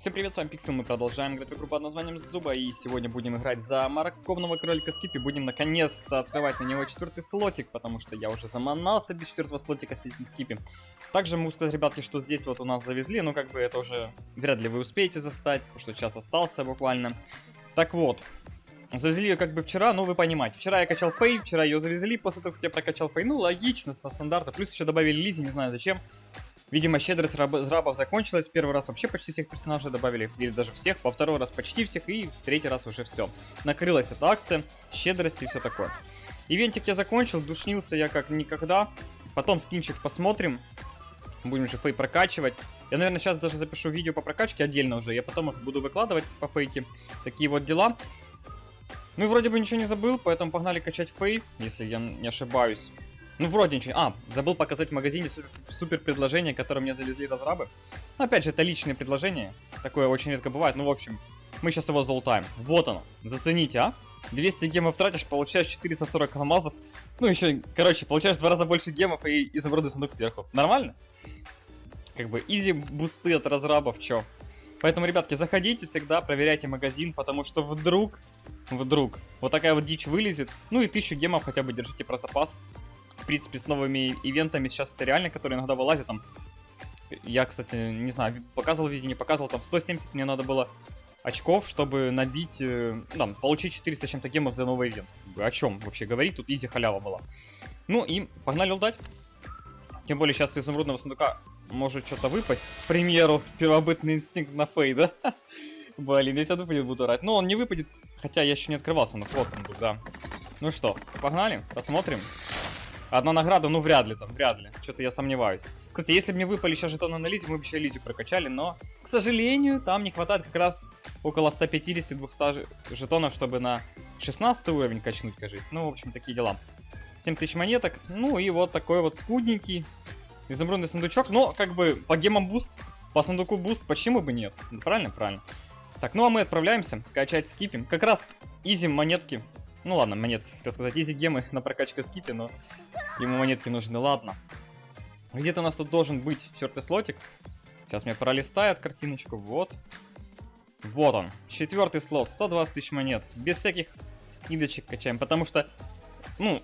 Всем привет, с вами Пиксел, мы продолжаем играть в игру под названием Зуба, и сегодня будем играть за морковного кролика Скипи, будем наконец-то открывать на него 4-й слотик, потому что я уже заманался без 4-го слотика сидеть на Скипи. Также могу сказать, ребятки, что здесь вот у нас завезли, но как бы это уже вряд ли вы успеете застать, потому что час остался буквально. Так вот, завезли ее как бы вчера, ну вы понимаете, вчера я качал Фей, вчера ее завезли, после того, как я прокачал Фей, ну логично, со стандарта, плюс еще добавили Лизи, не знаю зачем. Видимо, щедрость рабов закончилась. В первый раз вообще почти всех персонажей добавили. Или даже всех. Во второй раз почти всех. И в третий раз уже все. Накрылась эта акция. Щедрость и все такое. Ивентик я закончил. Душнился я как никогда. Потом скинчик посмотрим. Будем же Фей прокачивать. Я, наверное, сейчас даже запишу видео по прокачке отдельно уже. Я потом их буду выкладывать по фейке. Такие вот дела. Ну и вроде бы ничего не забыл. Поэтому погнали качать Фей. Если я не ошибаюсь. Ну, вроде ничего. Забыл показать в магазине супер предложение, которое мне завезли разрабы. Но, опять же, это личные предложения. Такое очень редко бывает. Ну, в общем, мы сейчас его залутаем. Вот оно. Зацените, а? 200 гемов тратишь, получаешь 440 алмазов. Ну, еще, короче, получаешь в 2 раза больше гемов и изумрудный сундук сверху. Нормально? Как бы, изи бусты от разрабов, чё. Поэтому, ребятки, заходите всегда, проверяйте магазин, потому что вдруг, вот такая вот дичь вылезет. Ну, и 1000 гемов хотя бы держите про запас. В принципе, с новыми ивентами сейчас это реально, которые иногда вылазят там. Я, кстати, не знаю, показывал видео, не показывал, там 170 мне надо было очков, чтобы набить, там, получить 400 с чем-то гемов за новый ивент. О чем вообще говорить, тут изи халява была. Ну и погнали лутать. Тем более сейчас из изумрудного сундука может что-то выпасть. К примеру, первобытный инстинкт на Фей, да? Блин, если он выпадет, буду орать. Но он не выпадет, хотя я еще не открывался, но вот сундук, да. Ну что, погнали, посмотрим. Одна награда, ну вряд ли там, вряд ли. Что-то я сомневаюсь. Кстати, если бы мне выпали сейчас жетоны на Лизе, мы бы еще Лизу прокачали, но, к сожалению, там не хватает как раз около 150-200 жетонов, чтобы на 16 уровень качнуть, кажется. Ну, в общем, такие дела. 7000 монеток, ну и вот такой вот скудненький изумрудный сундучок. Но, как бы, по гемам буст, по сундуку буст, почему бы нет? Правильно? Правильно. Так, ну а мы отправляемся качать скипим. Как раз изи монетки. Ну ладно, монетки, хотел сказать, изи гемы на прокачку скипи, но ему монетки нужны, ладно. Где-то у нас тут должен быть 4-й слотик. Сейчас мне пролистает картиночку, вот. Вот он, 4-й слот, 120 тысяч монет. Без всяких скидочек качаем, потому что, ну,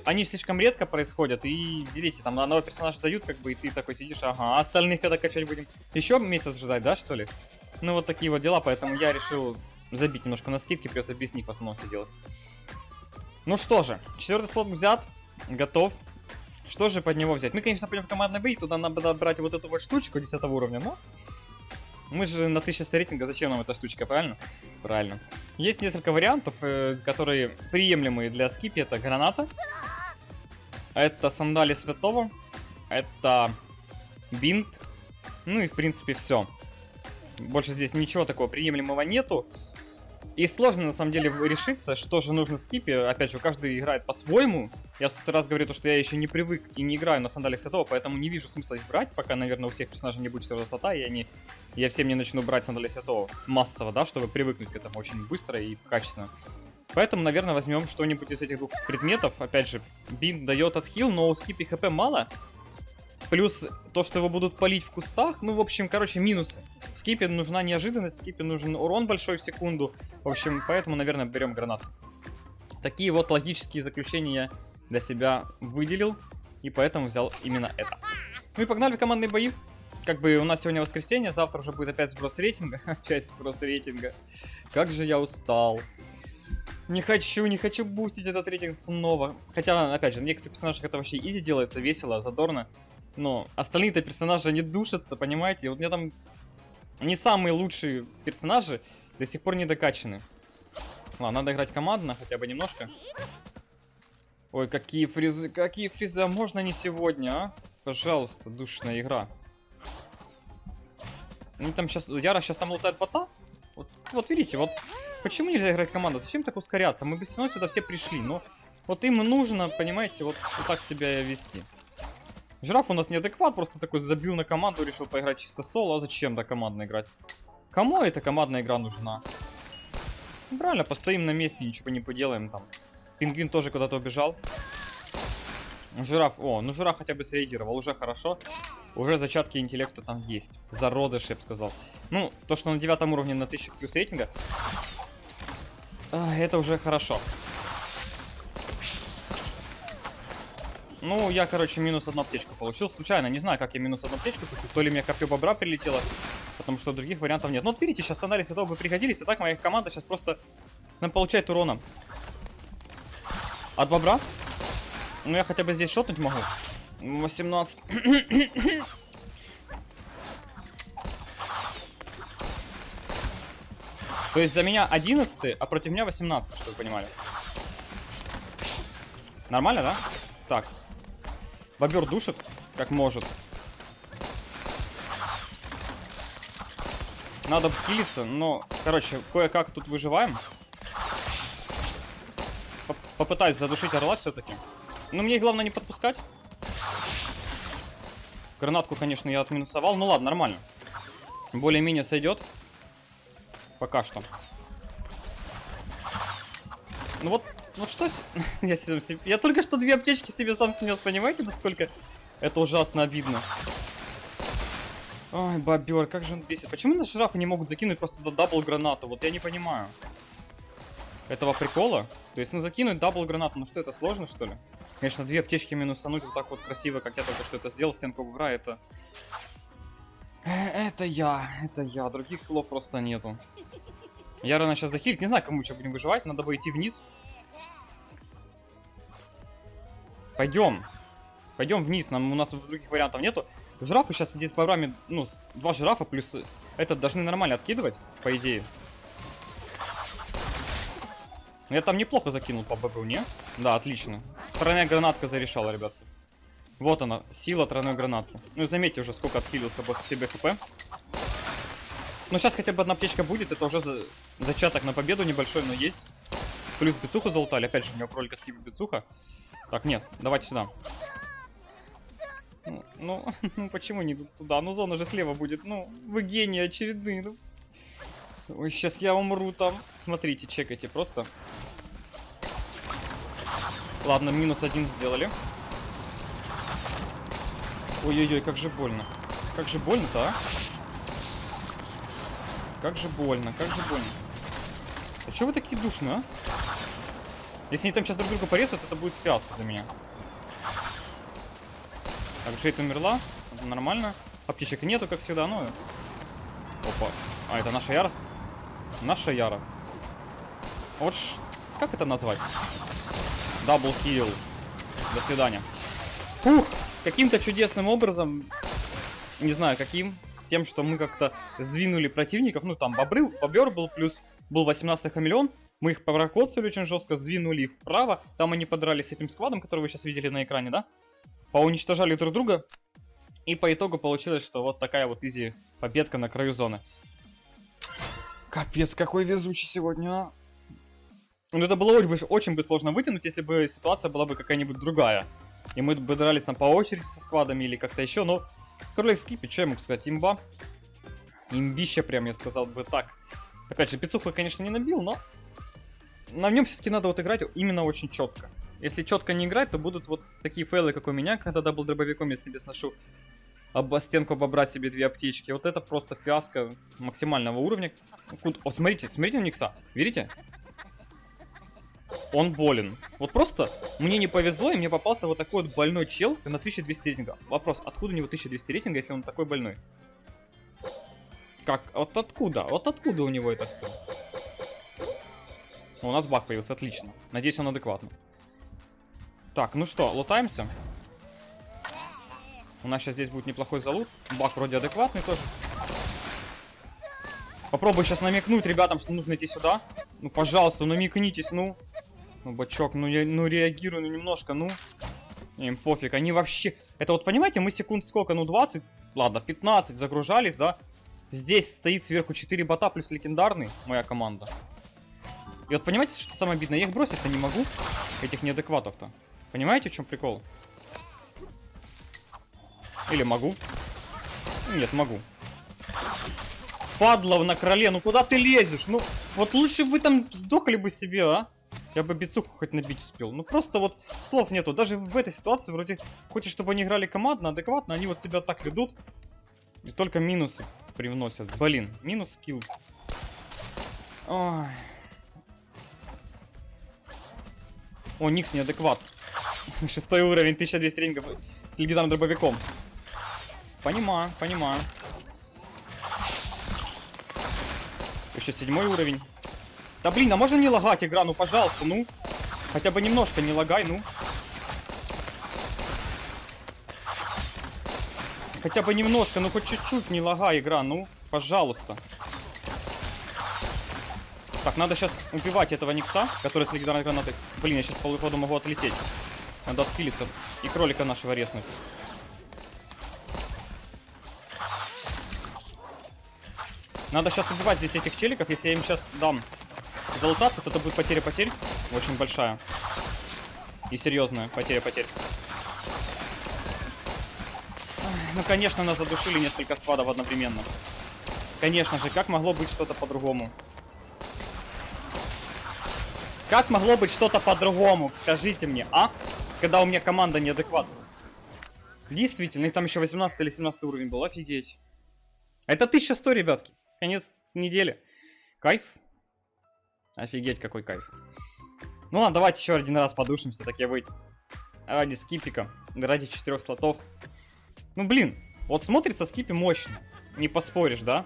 они слишком редко происходят. И, видите, там на одного персонажа дают, как бы, и ты такой сидишь, ага, а остальных когда качать будем? Еще месяц ждать, да, что ли? Ну, вот такие вот дела, поэтому я решил забить немножко на скидки, придется без них в основном все делать. Ну что же, 4-й слот взят, готов. Что же под него взять? Мы, конечно, пойдем в командный бой, туда надо брать вот эту вот штучку 10 уровня, но мы же на 1100 рейтинга, зачем нам эта штучка, правильно? Правильно. Есть несколько вариантов, которые приемлемые для скипи. Это граната, это сандали святого, это бинт, ну и в принципе все. Больше здесь ничего такого приемлемого нету. И сложно, на самом деле, решиться, что же нужно в скипе. Опять же, каждый играет по-своему. Я в тот раз говорю, что я еще не привык и не играю на сандалиях святого, поэтому не вижу смысла их брать, пока, наверное, у всех персонажей не будет 4 высота, и я всем не начну брать сандали святого массово, да, чтобы привыкнуть к этому очень быстро и качественно. Поэтому, наверное, возьмем что-нибудь из этих двух предметов. Опять же, бинт дает отхил, но у скипи хп мало. Плюс то, что его будут палить в кустах. Ну, в общем, короче, минусы. Скипе нужна неожиданность, скипе нужен урон большой в секунду. В общем, поэтому, наверное, берем гранату. Такие вот логические заключения я для себя выделил. И поэтому взял именно это. Ну и погнали в командные бои. Как бы у нас сегодня воскресенье, завтра уже будет опять сброс рейтинга. Опять сброс рейтинга. Как же я устал. Не хочу бустить этот рейтинг снова. Хотя, опять же, на некоторых персонажах это вообще изи делается, весело, задорно. Но остальные-то персонажи не душатся, понимаете? Вот у меня там не самые лучшие персонажи до сих пор не докачаны. Ладно, надо играть командно, хотя бы немножко. Ой, какие фризы, а можно не сегодня, а? Пожалуйста, душная игра. Они там сейчас, Яра сейчас там лутает бота? Вот видите, вот почему нельзя играть команда? Зачем так ускоряться? Мы бы все равно сюда все пришли, но вот им нужно, понимаете, вот так себя вести. Жираф у нас неадекват, просто такой забил на команду, решил поиграть чисто соло. А зачем так командно играть? Кому эта командная игра нужна? Правильно, постоим на месте, ничего не поделаем там. Пингвин тоже куда-то убежал. Жираф, ну жираф хотя бы среагировал, уже хорошо. Уже зачатки интеллекта там есть. Зародыш, я бы сказал. Ну, то, что на 9 уровне на 1000 плюс рейтинга, это уже хорошо. Ну, я, короче, минус 1 аптечку получил. Случайно, не знаю, как я минус 1 аптечку получил. То ли мне копье бобра прилетело, потому что других вариантов нет. Ну, вот видите, сейчас анализ этого бы пригодились. А так моя команда сейчас просто нам получает урона от бобра. Ну, я хотя бы здесь шотнуть могу. 18. То есть за меня 11, а против меня 18, чтобы вы понимали. Нормально, да? Так. Бобер душит, как может. Надо хилиться, но, короче, кое-как тут выживаем. Попытаюсь задушить орла все-таки. Но мне главное не подпускать. Гранатку, конечно, я отминусовал. Ну ладно, нормально. Более-менее сойдет. Пока что. Ну вот что... Я только что 2 аптечки себе сам снес, понимаете, насколько это ужасно обидно. Ой, бобер, как же он бесит. Почему на жирафы не могут закинуть просто дабл гранату? Вот я не понимаю. Этого прикола? То есть, ну, закинуть дабл гранату, ну что, это сложно, что ли? Конечно, 2 аптечки минусануть вот так вот красиво, как я только что это сделал, стенку бобра, это... Это я. Других слов просто нету. Я рано сейчас захилить. Не знаю, кому еще будем выживать. Надо бы идти вниз. Пойдем. Пойдем вниз. У нас других вариантов нету. Жирафы сейчас здесь с бобрами... Ну, 2 жирафа плюс... Этот должны нормально откидывать, по идее. Но я там неплохо закинул по бобру, не? Да, отлично. Тройная гранатка зарешала, ребятки. Вот она, сила тройной гранатки. Ну, заметьте уже, сколько отхилил себе хп. Ну, сейчас хотя бы 1 аптечка будет. Это уже зачаток на победу небольшой, но есть. Плюс бицуху залутали. Опять же, у меня кролика скипит бицуха. Так, нет, давайте сюда. Ну, почему не туда? Ну, зона же слева будет. Ну, вы гении очередные. Ну. Ой, сейчас я умру там. Смотрите, чекайте просто. Ладно, минус 1 сделали. Ой-ой-ой, как же больно. Как же больно-то, а? Как же больно, как же больно. А чё вы такие душные, а? Если они там сейчас друг друга порезают, это будет фиаско для меня. Так, Джейд умерла. Это нормально. Аптечек нету, как всегда, ну... Опа. А, это наша Яра? Наша Яра. Вот как это назвать? Даблкилл. До свидания. Фух! Каким-то чудесным образом, не знаю каким, с тем, что мы как-то сдвинули противников. Ну, там бобер был, плюс был 18-й хамелеон. Мы их прокоцали очень жестко, сдвинули их вправо. Там они подрались с этим складом, который вы сейчас видели на экране, да? Поуничтожали друг друга. И по итогу получилось, что вот такая вот изи победка на краю зоны. Капец, какой везучий сегодня, а. Ну, это было очень бы сложно вытянуть, если бы ситуация была бы какая-нибудь другая. И мы бы дрались там по очереди со складами или как-то еще, но... Кролик скипит, что я могу сказать? Имба. Имбища прям, я сказал бы так. Опять же, пиццуху я, конечно, не набил, но... На нем все-таки надо вот играть именно очень четко. Если четко не играть, то будут вот такие фейлы, как у меня, когда дабл-дробовиком я себе сношу об стенку бобра себе 2 аптечки. Вот это просто фиаско максимального уровня. О, смотрите на Никса. Видите? Он болен. Вот просто мне не повезло, и мне попался вот такой вот больной чел на 1200 рейтинга. Вопрос, откуда у него 1200 рейтинга, если он такой больной? Как? Вот откуда? Вот откуда у него это все? У нас баг появился, отлично. Надеюсь, он адекватный. Так, ну что, лутаемся. У нас сейчас здесь будет неплохой залут. Баг вроде адекватный тоже. Попробую сейчас намекнуть ребятам, что нужно идти сюда. Ну, пожалуйста, намекнитесь, ну. Ну, бачок, ну реагирую, ну немножко, ну. Им пофиг, они вообще... Это вот, понимаете, мы секунд сколько, ну 20, ладно, 15 загружались, да. Здесь стоит сверху 4 бота плюс легендарный, моя команда. И вот понимаете, что самое обидное? Я их бросить-то не могу, этих неадекватов-то. Понимаете, в чем прикол? Или могу? Нет, могу. Падла на кроле, ну куда ты лезешь? Ну, вот лучше бы вы там сдохли бы себе, а? Я бы бицуху хоть набить успел. Ну просто вот слов нету. Даже в этой ситуации вроде хочешь, чтобы они играли командно, адекватно, они вот себя так ведут. И только минусы привносят. Блин, минус скилл. Ой. О, Никс неадекват. 6 уровень, 1200 рингов с легендарным дробовиком. Понимаю, понимаю. Еще 7 уровень. Да блин, а можно не лагать игра, ну пожалуйста, ну. Хотя бы немножко не лагай, ну. Хотя бы немножко, ну хоть чуть-чуть не лагай игра, ну. Пожалуйста. Так, надо сейчас убивать этого Никса, который с легендарной гранатой. Блин, я сейчас по выходу могу отлететь. Надо отхилиться. И кролика нашего резнуть. Надо сейчас убивать здесь этих челиков. Если я им сейчас дам залутаться, то это будет потеря потерь. Очень большая. И серьезная потеря потерь. Ну, конечно, нас задушили несколько складов одновременно. Конечно же, как могло быть что-то по-другому? Как могло быть что-то по-другому? Скажите мне, а? Когда у меня команда неадекватная. Действительно, и там еще 18 или 17 уровень был, офигеть. Это 1100, ребятки. Конец недели. Кайф. Офигеть, какой кайф. Ну ладно, давайте еще один раз подушимся, так я быть. Ради скипика, ради 4 слотов. Ну блин, вот смотрится скипи мощно. Не поспоришь, да?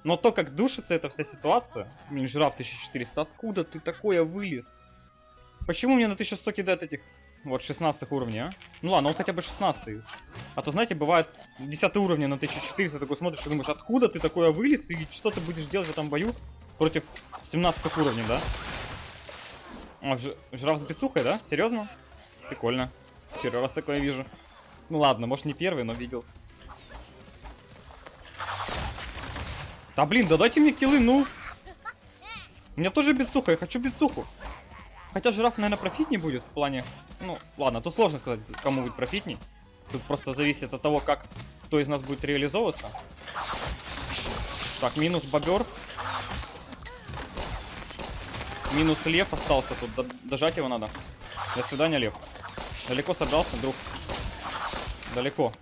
Но то, как душится эта вся ситуация. Блин, жираф 1400, откуда ты такое вылез? Почему мне на 1100 кидают этих... Вот 16 уровней, а? Ну ладно, он хотя бы 16. А то, знаете, бывает 10 уровня на 1400, такой смотришь и думаешь, откуда ты такое вылез и что ты будешь делать в этом бою против 17 уровня, да? А, жираф с бицухой, да? Серьезно? Прикольно. Первый раз такое вижу. Ну ладно, может не первый, но видел. Да блин, да дайте мне киллы, ну. У меня тоже бицуха, я хочу бицуху. Хотя жираф, наверное, профитней будет в плане... Ну, ладно, тут сложно сказать, кому будет профитней. Тут просто зависит от того, как кто из нас будет реализовываться. Так, минус бобер. Минус лев остался тут. Дожать его надо. До свидания, лев. Далеко собрался, друг. Далеко.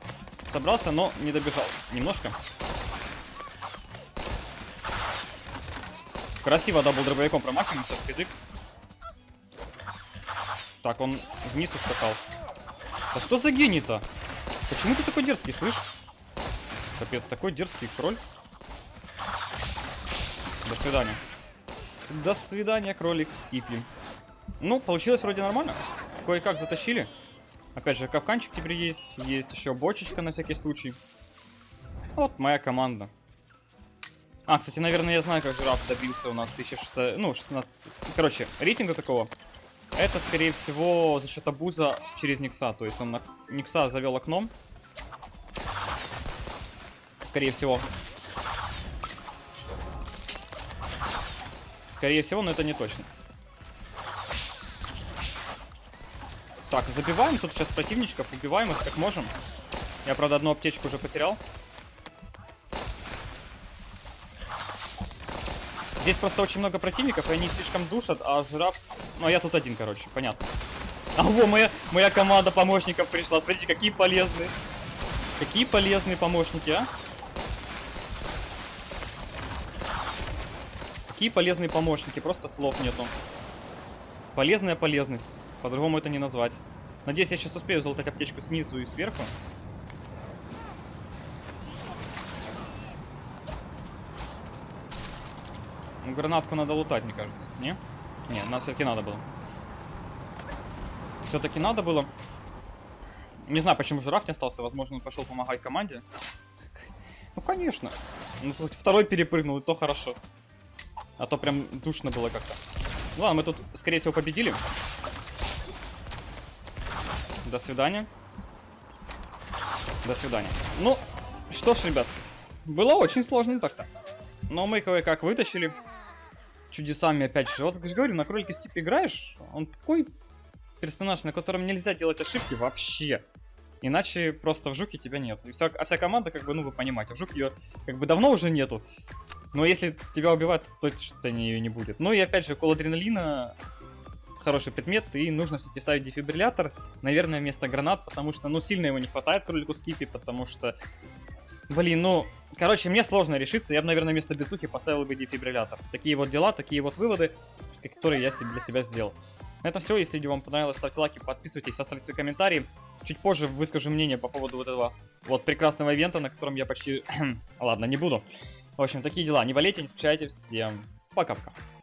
Собрался, но не добежал. Немножко. Красиво дабл дробовиком промахиваемся. Пидык. Так, он вниз ускакал. Да что за гений-то? Почему ты такой дерзкий, слышь? Капец, такой дерзкий кроль. До свидания. До свидания, кролик в скипе. Ну, получилось вроде нормально. Кое-как затащили. Опять же, капканчик теперь есть. Есть еще бочечка на всякий случай. Вот моя команда. А, кстати, наверное, я знаю, как жираф добился у нас 1600... Ну, 16... Короче, рейтинга такого. Это, скорее всего, за счет абуза через Никса. То есть он на Никса завел окном. Скорее всего. Скорее всего, но это не точно. Так, забиваем тут сейчас противничков. Убиваем их как можем. Я, правда, одну аптечку уже потерял. Здесь просто очень много противников, и они слишком душат, а жираф... Ну, а я тут один, короче, понятно. А во, моя команда помощников пришла. Смотрите, какие полезные. Какие полезные помощники, а? Какие полезные помощники, просто слов нету. Полезная полезность. По-другому это не назвать. Надеюсь, я сейчас успею залутать аптечку снизу и сверху. Ну, гранатку надо лутать, мне кажется. Не? Не, все-таки надо было. Все-таки надо было. Не знаю, почему жираф не остался. Возможно, он пошел помогать команде. Ну, конечно. Ну, второй перепрыгнул, и то хорошо. А то прям душно было как-то. Ладно, мы тут, скорее всего, победили. До свидания. До свидания. Ну, что ж, ребятки. Было очень сложно так-то. Но мы кое-как вытащили. Чудесами, опять же. Вот, я говорю, на кролике скип играешь, он такой персонаж, на котором нельзя делать ошибки вообще. Иначе просто в жуке тебя нет. И вся команда, как бы, ну, вы понимаете, в жуке ее, как бы, давно уже нету. Но если тебя убивают, то точно ее не будет. Ну и опять же, кол адреналина хороший предмет, и нужно все-таки ставить дефибриллятор, наверное, вместо гранат, потому что, ну, сильно его не хватает кролику Скипи, потому что, блин, ну, короче, мне сложно решиться, я бы, наверное, вместо бицухи поставил бы дефибриллятор. Такие вот дела, такие вот выводы, которые я для себя сделал. На этом все, если видео вам понравилось, ставьте лайки, подписывайтесь, оставьте свои комментарии. Чуть позже выскажу мнение по поводу вот этого вот прекрасного ивента, на котором я почти... Ладно, не буду. В общем, такие дела. Не болейте, не скучайте. Всем пока-пока.